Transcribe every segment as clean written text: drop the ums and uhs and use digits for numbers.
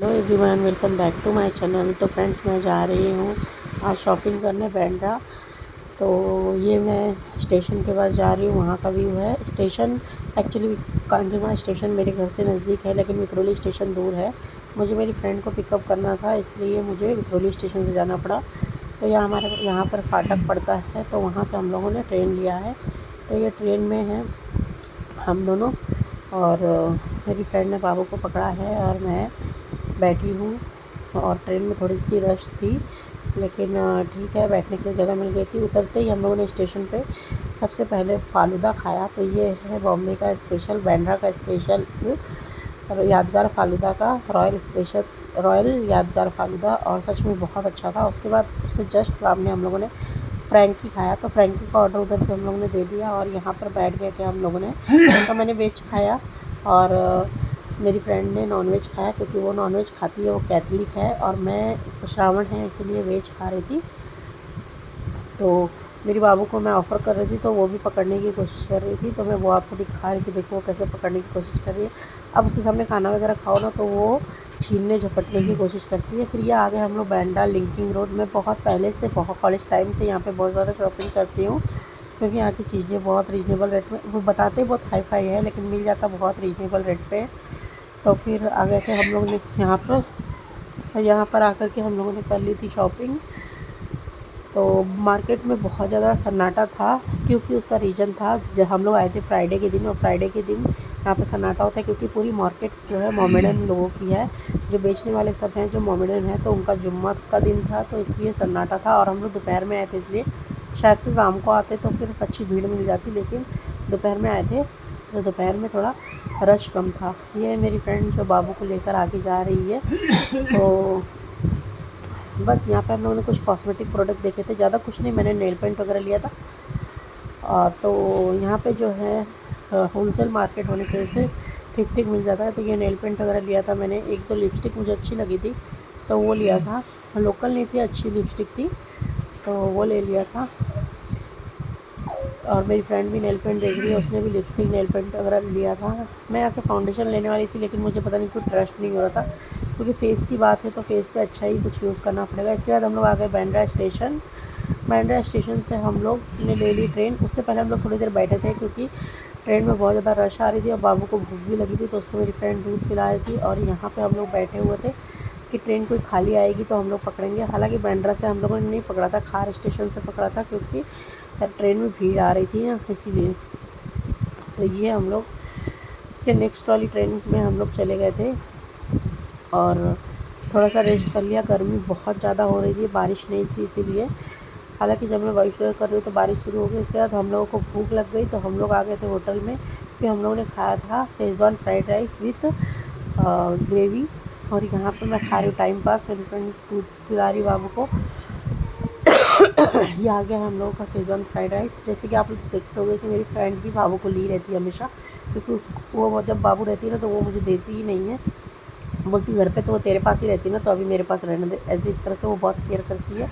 Hello everyone, welcome back to my channel. तो friends, मैं जा रही हूँ आज शॉपिंग करने बांद्रा। तो ये मैं स्टेशन के पास जा रही हूँ। वहाँ का व्यू है। स्टेशन एक्चुअली कांजूरमार्ग स्टेशन मेरे घर से नज़दीक है, लेकिन विक्रोली स्टेशन दूर है। मुझे मेरी फ्रेंड को पिकअप करना था, इसलिए मुझे विक्रोली स्टेशन से जाना पड़ा। तो हमारे यहाँ पर फाटक पड़ता है, तो वहाँ से हम लोगों ने ट्रेन लिया है। तो ये ट्रेन में है हम दोनों, और मेरी फ्रेंड ने बाबू को पकड़ा है और मैं बैठी हूँ। और ट्रेन में थोड़ी सी रश थी, लेकिन ठीक है, बैठने के लिए जगह मिल गई थी। उतरते ही हम लोगों ने स्टेशन पे सबसे पहले फ़ालूदा खाया। तो ये है बॉम्बे का स्पेशल, बांद्रा का स्पेशल यादगार फ़ालूदा का रॉयल यादगार फ़ालूदा, और सच में बहुत अच्छा था। उसके बाद उससे जस्ट सामने हम लोगों ने फ्रैंकी खाया। तो फ्रैंकी का ऑर्डर उधर पे हम लोगों ने दे दिया और यहाँ पर बैठ गए थे हम लोगों ने। तो मैंने वेज खाया और मेरी फ्रेंड ने नॉनवेज खाया, क्योंकि वो नॉनवेज खाती है, वो कैथलिक है, और मैं श्रावण है इसीलिए वेज खा रही थी। तो मेरी बाबू को मैं ऑफ़र कर रही थी, तो वो भी पकड़ने की कोशिश कर रही थी। तो मैं वो आपको दिखा रही थी, देखो वो कैसे पकड़ने की कोशिश कर रही है। अब उसके सामने खाना वगैरह खाओ ना, तो वो छीनने झपटने की कोशिश करती है। फिर ये आ गए हम लोग बांद्रा लिंकिंग रोड। मैं बहुत पहले से, बहुत कॉलेज टाइम से यहाँ पे बहुत ज़्यादा शॉपिंग करती हूँ, क्योंकि यहाँ की चीज़ें बहुत रीज़नेबल रेट में, वो बताते बहुत हाई फाई है, लेकिन मिल जाता बहुत रीज़नेबल रेट पे। तो फिर आ गए थे हम लोग ने यहाँ पर आकर के हम लोगों ने कर ली थी शॉपिंग। तो मार्केट में बहुत ज़्यादा सन्नाटा था, क्योंकि उसका रीज़न था जब हम लोग आए थे फ्राइडे के दिन, और फ्राइडे के दिन यहाँ पे सन्नाटा होता है, क्योंकि पूरी मार्केट जो है मोमेडन लोगों की है। जो बेचने वाले सब हैं जो मोमेडन हैं, तो उनका जुम्मा का दिन था, तो इसलिए सन्नाटा था। और हम लोग दोपहर में आए थे, इसलिए शायद से शाम को आते तो फिर अच्छी भीड़ मिल जाती, लेकिन दोपहर में आए थे, तो दोपहर में थोड़ा रश कम था। ये मेरी फ्रेंड जो बाबू को लेकर आगे जा रही है। तो बस यहाँ पे हम लोगों ने कुछ कॉस्मेटिक प्रोडक्ट देखे थे, ज़्यादा कुछ नहीं, मैंने नेल पेंट वगैरह लिया था। तो यहाँ पे जो है होलसेल मार्केट होने की वजह से ठीक ठीक मिल जाता है। तो ये नेल पेंट वगैरह लिया था मैंने। एक तो लिपस्टिक मुझे अच्छी लगी थी, तो वो लिया था। लोकल नहीं थी, अच्छी लिपस्टिक थी, तो वो ले लिया था। और मेरी फ्रेंड भी नेल पेंट देख रही है, उसने भी लिपस्टिक नेल पेंट वगैरह लिया था। मैं ऐसे फाउंडेशन लेने वाली थी, लेकिन मुझे पता नहीं क्यों ट्रस्ट नहीं हो रहा था, क्योंकि फ़ेस की बात है तो फ़ेस पे अच्छा ही कुछ यूज़ करना पड़ेगा। इसके बाद हम लोग आ गए बांद्रा स्टेशन। बांद्रा स्टेशन से हम लोग ने ले ली ट्रेन। उससे पहले हम लोग थोड़ी देर बैठे थे, क्योंकि ट्रेन में बहुत ज़्यादा रश आ रही थी और बाबू को भूख भी लगी थी, तो उसको मेरी फ्रेंड दूध पिला रही थी। और यहाँ पे हम लोग बैठे हुए थे कि ट्रेन कोई खाली आएगी तो हम लोग पकड़ेंगे। हालांकि बांद्रा से हम लोगों ने नहीं पकड़ा था, खार स्टेशन से पकड़ा था, क्योंकि ट्रेन में भीड़ आ रही थी ना, इसीलिए। तो ये हम लोग उसके नेक्स्ट वाली ट्रेन में हम लोग चले गए थे और थोड़ा सा रेस्ट कर लिया। गर्मी बहुत ज़्यादा हो रही थी, बारिश नहीं थी, इसीलिए। हालांकि जब मैं वॉइस ओवर कर रही हूँ तो बारिश शुरू हो गई। उसके बाद हम लोगों को भूख लग गई, तो हम लोग आ गए थे होटल में। फिर हम लोगों ने खाया था schezwan fried rice with gravy. और यहाँ पर मैं खा रही हूँ टाइम पास, मेरी फ्रेंड दूध पिला रही बाबू को। ये आ गया हम लोगों का शेज़वान फ्राइड राइस। जैसे कि आप लोग देखते होंगे कि मेरी फ्रेंड भी बाबू को ली रहती है हमेशा, क्योंकि उसको वो जब बाबू रहती है ना, तो वो मुझे देती ही नहीं है। बोलती घर पे तो वो तेरे पास ही रहती है ना, तो अभी मेरे पास रहने दे। ऐसे इस तरह से वो बहुत केयर करती है।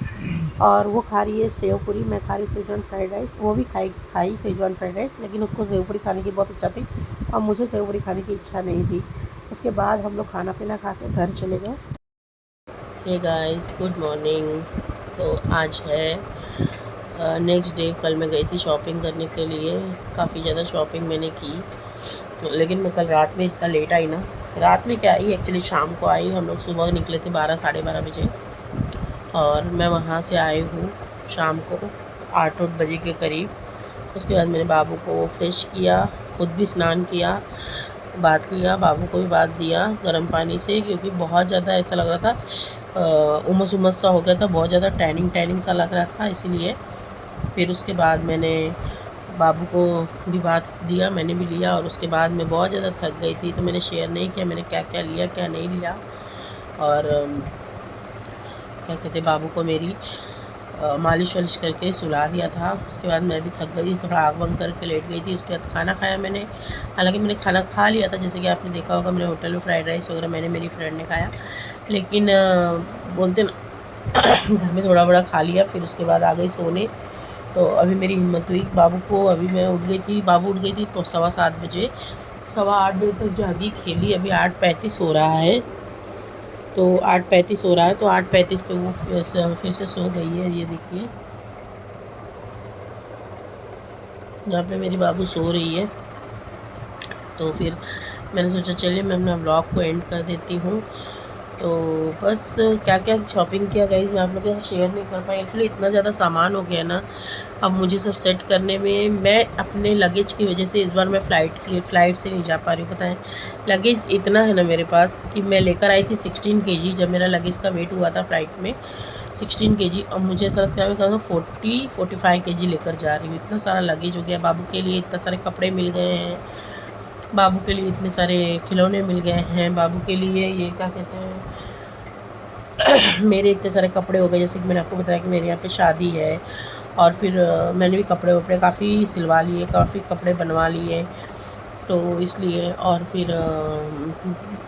और वो खा रही है सेव पूरी, मैं खा रही शेज़वान फ्राइड राइस। वो भी खाई शेज़वान फ्राइड राइस, लेकिन उसको सेव पूरी खाने की बहुत इच्छा थी और मुझे सेव पूरी खाने की इच्छा नहीं थी। उसके बाद हम लोग खाना पीना खा के घर चले गए। Hey guys, good morning. तो आज है नेक्स्ट डे। कल मैं गई थी शॉपिंग करने के लिए, काफ़ी ज़्यादा शॉपिंग मैंने की, लेकिन मैं कल रात में इतना लेट आई ना। रात में क्या आई, एक्चुअली शाम को आई। हम लोग सुबह निकले थे 12 साढ़े 12 बजे, और मैं वहाँ से आई हूँ शाम को 8 बजे के करीब। उसके बाद मैंने बाबू को फ्रेश किया, खुद भी स्नान किया, बाथ लिया, बाबू को भी बाथ दिया गर्म पानी से, क्योंकि बहुत ज़्यादा ऐसा लग रहा था, उमस उमस सा हो गया था, बहुत ज़्यादा टैनिंग टैनिंग सा लग रहा था, इसीलिए। फिर उसके बाद मैंने बाबू को भी बाथ दिया, मैंने भी लिया। और उसके बाद मैं बहुत ज़्यादा थक गई थी, तो मैंने शेयर नहीं किया मैंने क्या क्या लिया क्या नहीं लिया। और क्या कहते, बाबू को मेरी मालिश वालिश करके सुला दिया था। उसके बाद मैं भी थक गई, थोड़ा आग बंद करके लेट गई थी। उसके बाद खाना खाया मैंने। हालांकि मैंने खाना खा लिया था, जैसे कि आपने देखा होगा मेरे होटल में फ्राइड राइस वगैरह मैंने, मेरी फ्रेंड ने खाया, लेकिन बोलते ना घर में थोड़ा बड़ा खा लिया। फिर उसके बाद आ गई सोने। तो अभी मेरी हिम्मत हुई, बाबू को अभी मैं उठ गई थी, बाबू उठ गई थी तो 7:15 बजे, 7:15 बजे तक जागी खेली। अभी 8:35 हो रहा है, तो 8:35 हो रहा है, तो 8:35 पे वो फिर से सो गई है। ये देखिए यहाँ पे मेरी बाबू सो रही है। तो फिर मैंने सोचा चलिए मैं अपना ब्लॉग को एंड कर देती हूँ। तो बस क्या क्या शॉपिंग किया गाइस मैं आप लोगों के साथ शेयर नहीं कर पाई, एक्चुअली इतना ज़्यादा सामान हो गया ना अब मुझे सब सेट करने में। मैं अपने लगेज की वजह से इस बार मैं फ़्लाइट से नहीं जा पा रही हूँ। पता है लगेज इतना है ना मेरे पास कि मैं लेकर आई थी 16 kg जब मेरा लगेज का वेट हुआ था फ़्लाइट में 16 kg। अब मुझे ऐसा लगता है मैं कहूँगा 40-45 kg लेकर जा रही हूँ। इतना सारा लगेज हो गया, बाबू के लिए इतने सारे कपड़े मिल गए हैं, बाबू के लिए इतने सारे खिलौने मिल गए हैं, बाबू के लिए ये क्या कहते हैं मेरे इतने सारे कपड़े हो गए। जैसे कि मैंने आपको बताया कि मेरे यहाँ पे शादी है और फिर मैंने भी कपड़े वपड़े काफ़ी सिलवा लिए, काफ़ी कपड़े बनवा लिए, तो इसलिए। और फिर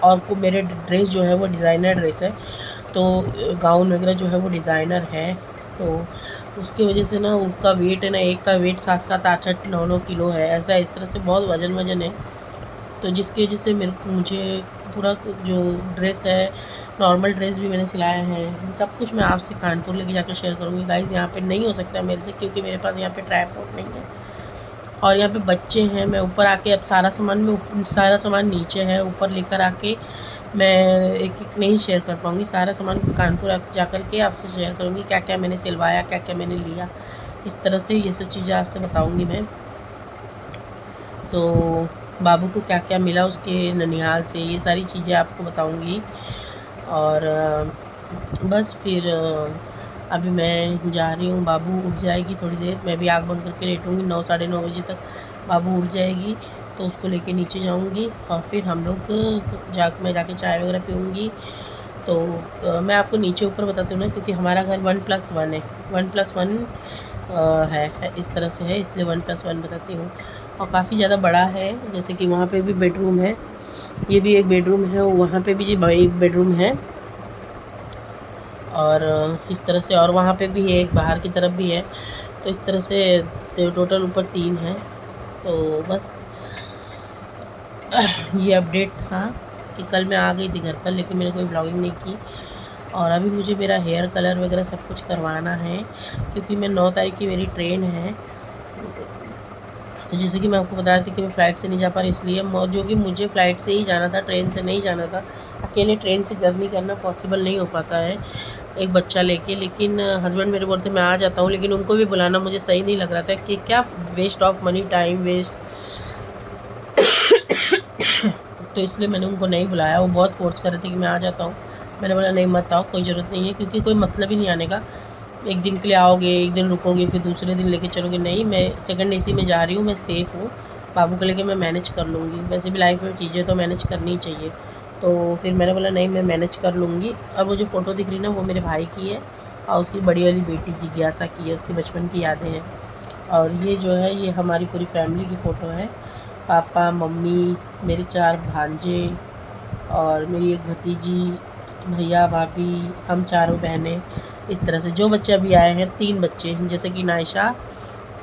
और मेरे ड्रेस जो है वो डिज़ाइनर ड्रेस है, तो गाउन वगैरह जो है वो डिज़ाइनर है, तो उसकी वजह से ना उसका वेट है ना, एक का वेट 7-7, 8-8, 9-9 किलो है, ऐसा इस तरह से बहुत वजन है। तो जिसकी वजह से मुझे पूरा जो ड्रेस है, नॉर्मल ड्रेस भी मैंने सिलाया है, सब कुछ मैं आपसे कानपुर लेके जाकर शेयर करूँगी गाइज़। यहाँ पे नहीं हो सकता मेरे से क्योंकि मेरे पास यहाँ पे ट्राइपॉड नहीं है और यहाँ पे बच्चे हैं। मैं ऊपर आके अब सारा सामान नीचे है, ऊपर लेकर आके मैं एक एक नहीं शेयर कर पाऊँगी, सारा सामान कानपुर जा कर के आपसे शेयर करूँगी, क्या क्या मैंने सिलवाया, क्या क्या मैंने लिया, इस तरह से ये सब चीज़ें आपसे बताऊँगी मैं। तो बाबू को क्या क्या मिला उसके ननिहाल से, ये सारी चीज़ें आपको बताऊँगी। और बस फिर अभी मैं जा रही हूँ, बाबू उठ जाएगी थोड़ी देर, मैं भी आँख बंद करके लेटूँगी, 9 साढ़े 9 बजे तक बाबू उठ जाएगी, तो उसको लेके नीचे जाऊँगी और फिर हम लोग मैं जाके चाय वगैरह पीऊँगी। तो मैं आपको नीचे ऊपर बताती हूँ ना, क्योंकि हमारा घर 1+1 है, 1+1 है, इस तरह से है, इसलिए 1+1 बताती हूँ। और काफ़ी ज़्यादा बड़ा है, जैसे कि वहाँ पे भी बेडरूम है, ये भी एक बेडरूम है, वहाँ पे भी जी एक बेडरूम है, और इस तरह से, और वहाँ पे भी है एक, बाहर की तरफ भी है, तो इस तरह से टोटल ऊपर 3 है। तो बस ये अपडेट था कि कल मैं आ गई थी घर पर, लेकिन मैंने कोई ब्लॉगिंग नहीं की। और अभी मुझे मेरा हेयर कलर वगैरह सब कुछ करवाना है, क्योंकि मैं 9 तारीख की मेरी ट्रेन है। तो जैसे कि मैं आपको बताया था कि मैं फ़्लाइट से नहीं जा पा रही, इसलिए जो कि मुझे फ़्लाइट से ही जाना था, ट्रेन से नहीं जाना था। अकेले ट्रेन से जर्नी करना पॉसिबल नहीं हो पाता है एक बच्चा लेके, लेकिन हस्बैंड मेरे बोलते मैं आ जाता हूँ, लेकिन उनको भी बुलाना मुझे सही नहीं लग रहा था कि क्या waste of money, time waste. तो इसलिए मैंने उनको नहीं बुलाया, वो बहुत फ़ोर्स कर रहे थे कि मैं आ जाता हूँ। मैंने बोला नहीं मत आओ, कोई ज़रूरत नहीं है, क्योंकि कोई मतलब ही नहीं आने का। एक दिन के लिए आओगे, एक दिन रुकोगे, फिर दूसरे दिन लेके चलोगे, नहीं, मैं सेकंड एसी में जा रही हूँ, मैं सेफ़ हूँ, बाबू को लेके मैं मैनेज कर लूँगी। वैसे भी लाइफ में चीज़ें तो मैनेज करनी ही चाहिए। तो फिर मैंने बोला नहीं मैं मैनेज कर लूँगी। और वो जो फ़ोटो दिख रही ना वो मेरे भाई की है और उसकी बड़ी वाली बेटी जिज्ञासा की है, उसके बचपन की यादें हैं। और ये जो है ये हमारी पूरी फैमिली की फ़ोटो है, पापा, मम्मी, मेरे 4 भांजे और मेरी एक भतीजी, भैया, भाभी, हम चारों बहनें। इस तरह से जो बच्चे अभी आए हैं 3 बच्चे, जैसे कि नायशा,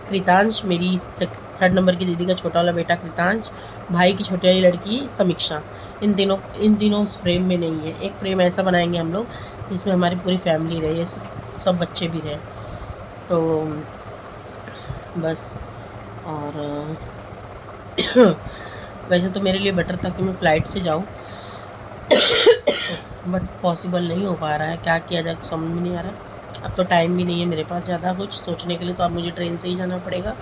कृतांश, मेरी 3rd नंबर की दीदी का छोटा वाला बेटा कृतांश, भाई की छोटी वाली लड़की समीक्षा। इन तीनों उस फ्रेम में नहीं है। एक फ्रेम ऐसा बनाएंगे हम लोग जिसमें हमारी पूरी फैमिली रहे, सब बच्चे भी रहे। तो बस। और वैसे तो मेरे लिए बेटर था कि मैं फ़्लाइट से जाऊँ, बट पॉसिबल नहीं हो पा रहा है, क्या किया जाए कुछ समझ में नहीं आ रहा। अब तो टाइम भी नहीं है मेरे पास ज़्यादा कुछ सोचने के लिए, तो अब मुझे ट्रेन से ही जाना पड़ेगा।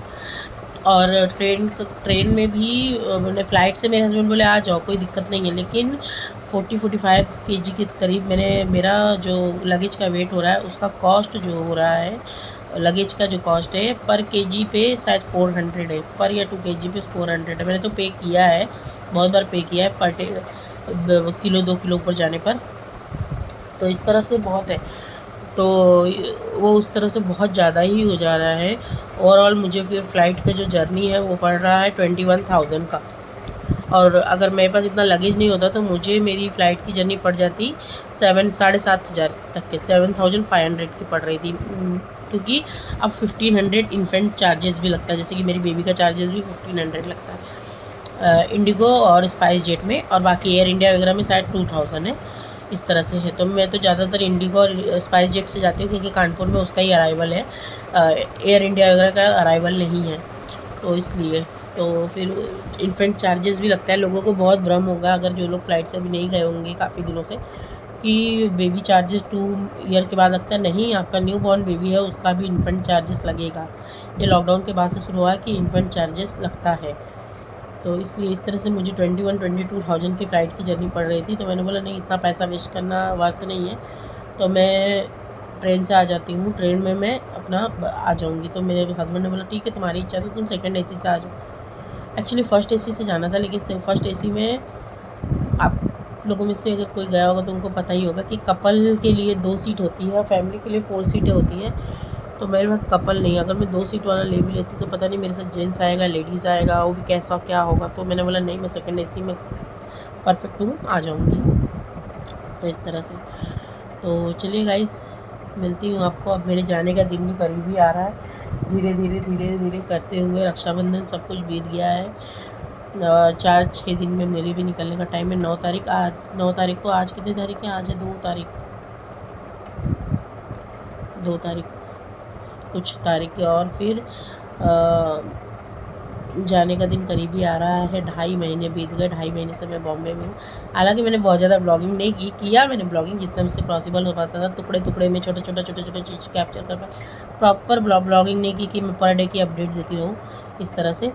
और ट्रेन में भी मैंने फ़्लाइट से, मेरे हस्बैंड बोले आ जाओ कोई दिक्कत नहीं है, लेकिन 40-45 kg के करीब मेरा जो लगेज का वेट हो रहा है उसका कॉस्ट जो हो रहा है, लगेज का जो कॉस्ट है पर केजी पे शायद 400 है, पर या 2 kg पे 400 है। मैंने तो पे किया है, बहुत बार पे किया है, पर किलो 2 किलो ऊपर जाने पर, तो इस तरह से बहुत है। तो वो उस तरह से बहुत ज़्यादा ही हो जा रहा है। ओवरऑल मुझे फिर फ़्लाइट का जो जर्नी है वो पड़ रहा है 21,000 का, और अगर मेरे पास इतना लगेज नहीं होता तो मुझे मेरी फ़्लाइट की जर्नी पड़ जाती 7,500 तक के, 7,500 की पड़ रही थी। क्योंकि अब 1,500 इन्फेंट चार्जेस भी लगता है, जैसे कि मेरी बेबी का चार्जेस भी 1,500 लगता है इंडिगो और स्पाइस जेट में, और बाकी एयर इंडिया वगैरह में शायद 2,000 है। इस तरह से है। तो मैं तो ज़्यादातर इंडिगो और स्पाइस जेट से जाती हूँ, क्योंकि कानपुर में उसका ही अराइवल है, एयर इंडिया वगैरह का अराइवल नहीं है, तो इसलिए। तो फिर इन्फेंट चार्जेस भी लगता है। लोगों को बहुत भ्रम होगा अगर जो लोग फ़्लाइट से अभी नहीं गए होंगे काफ़ी दिनों से, कि बेबी चार्जेस 2 ईयर के बाद लगता है। नहीं, आपका न्यू बॉर्न बेबी है उसका भी इन्फेंट चार्जेस लगेगा। ये लॉकडाउन के बाद से शुरू हुआ है कि इन्फेंट चार्जेस लगता है। तो इसलिए इस तरह से मुझे 21-22 थाउजेंड की फ़्लाइट की जर्नी पड़ रही थी। तो मैंने बोला नहीं, इतना पैसा वेस्ट करना वर्थ नहीं है, तो मैं ट्रेन से आ जाती हूँ। ट्रेन में मैं अपना आ जाऊँगी। तो मेरे हस्बैंड ने बोला ठीक है, तुम्हारी इच्छा तो तुम सेकंड एसी से आ जाओ। एक्चुअली फ़र्स्ट एसी से जाना था, लेकिन फ़र्स्ट एसी में आप लोगों में से अगर कोई गया होगा तो उनको पता ही होगा कि कपल के लिए 2 सीट होती है और फैमिली के लिए 4 सीटें होती हैं। तो मेरे पास कपल नहीं है। अगर मैं 2 सीट वाला ले भी लेती तो पता नहीं मेरे साथ जेंट्स आएगा, लेडीज़ आएगा, वो भी कैसा क्या होगा। तो मैंने बोला नहीं, मैं सेकंड एसी में परफेक्ट हूँ, आ जाऊँगी। तो इस तरह से। तो चलिए गाइस, मिलती हूँ आपको। अब मेरे जाने का दिन भी करीब ही आ रहा है। धीरे धीरे करते हुए रक्षाबंधन सब कुछ बीत गया है। 4-6 दिन में मेरे भी निकलने का टाइम है। 9 तारीख, आज 9 तारीख को, आज कितनी तारीख है? आज है 2 तारीख, 2 तारीख, कुछ तारीख है। और फिर जाने का दिन करीब ही आ रहा है। 2.5 महीने बीत गए, 2.5 महीने से मैं बॉम्बे में हूँ। हालांकि मैंने बहुत ज़्यादा ब्लॉगिंग नहीं किया मैंने ब्लॉगिंग जितना मुझसे पॉसिबल हो पाता था, टुकड़े टुकड़े में छोटे छोटे चीज़ कैप्चर कर पाए। प्रॉपर ब्लॉगिंग नहीं की कि मैं पर डे की अपडेट देती रहूँ इस तरह से,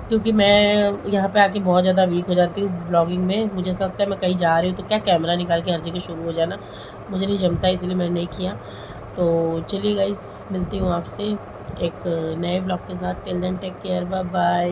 क्योंकि मैं यहाँ पे आके बहुत ज़्यादा वीक हो जाती हूँ ब्लॉगिंग में। मुझे ऐसा लगता है मैं कहीं जा रही हूँ तो क्या कैमरा निकाल के हर जगह शुरू हो जाना, मुझे नहीं जमता, इसलिए मैंने नहीं किया। तो चलिए गाइस, मिलती हूँ आपसे एक नए ब्लॉग के साथ। Till then take care, bye bye.